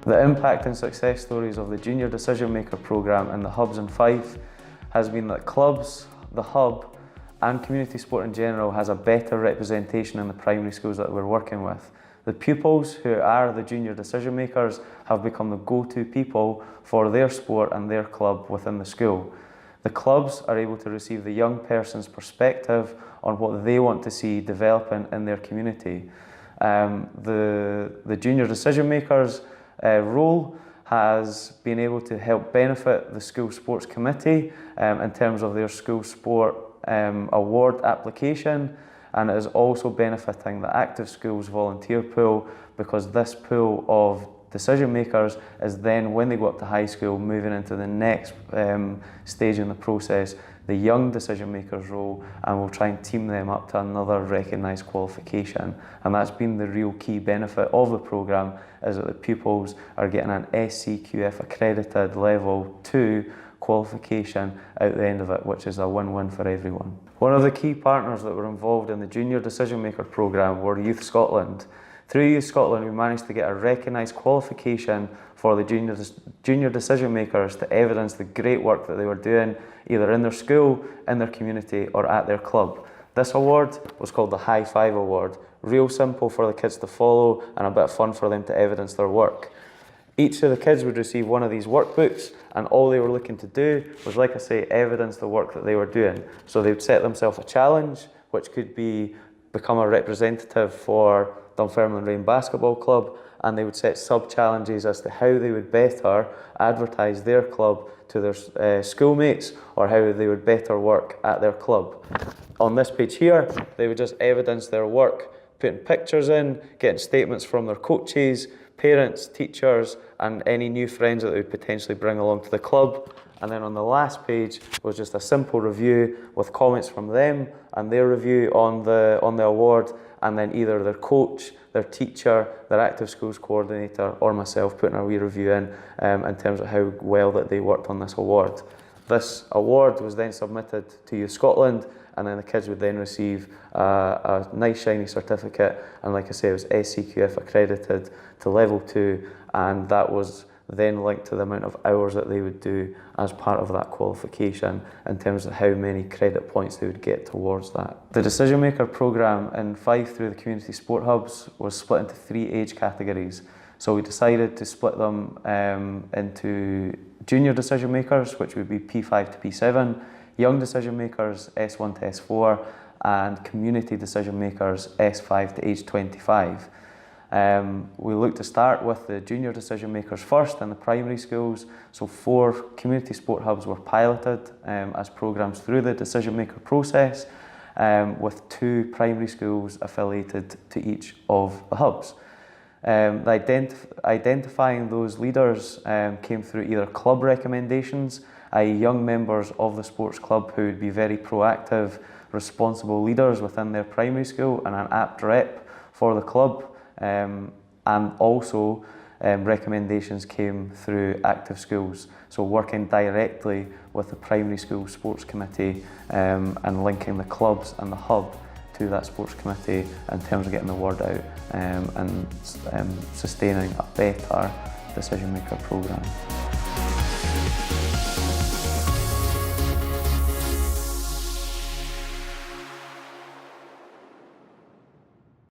The impact and success stories of the Junior Decision Maker programme in the hubs in Fife has been that clubs, the hub and community sport in general has a better representation in the primary schools that we're working with. The pupils, who are the junior decision makers, have become the go-to people for their sport and their club within the school. The clubs are able to receive the young person's perspective on what they want to see developing in their community. The junior decision makers' role has been able to help benefit the school sports committee in terms of their school sport award application, and it is also benefiting the Active Schools volunteer pool, because this pool of decision makers is then, when they go up to high school, moving into the next stage in the process, the young decision makers role, and we'll try and team them up to another recognised qualification. And that's been the real key benefit of the programme, is that the pupils are getting an SCQF accredited level 2 qualification at the end of it, which is a win-win for everyone. One of the key partners that were involved in the Junior Decision Maker programme were Youth Scotland. Through Youth Scotland, we managed to get a recognised qualification for the junior decision makers to evidence the great work that they were doing, either in their school, in their community, or at their club. This award was called the High Five Award. Real simple for the kids to follow and a bit of fun for them to evidence their work. Each of the kids would receive one of these workbooks, and all they were looking to do was, like I say, evidence the work that they were doing. So they would set themselves a challenge, which could be become a representative for Dunfermline Rain Basketball Club, and they would set sub-challenges as to how they would better advertise their club to their schoolmates, or how they would better work at their club. On this page here, they would just evidence their work, putting pictures in, getting statements from their coaches, parents, teachers, and any new friends that they would potentially bring along to the club. And then on the last page was just a simple review with comments from them and their review on the award, and then either their coach, their teacher, their Active Schools coordinator, or myself putting a wee review in terms of how well that they worked on this award. This award was then submitted to Youth Scotland, and then the kids would then receive a nice shiny certificate, and like I say, it was SCQF accredited to level 2, and that was then linked to the amount of hours that they would do as part of that qualification in terms of how many credit points they would get towards that. The Decision Maker programme in Fife through the community sport hubs was split into 3 age categories. So we decided to split them into junior decision makers, which would be P5 to P7, young decision makers S1 to S4, and community decision makers S5 to age 25. We looked to start with the junior decision makers first in the primary schools. So 4 community sport hubs were piloted as programmes through the decision maker process, with 2 primary schools affiliated to each of the hubs. Identifying those leaders came through either club recommendations, i.e. young members of the sports club who would be very proactive, responsible leaders within their primary school and an apt rep for the club. And also recommendations came through Active Schools, so working directly with the primary school sports committee and linking the clubs and the hub to that sports committee in terms of getting the word out and sustaining a better decision maker programme.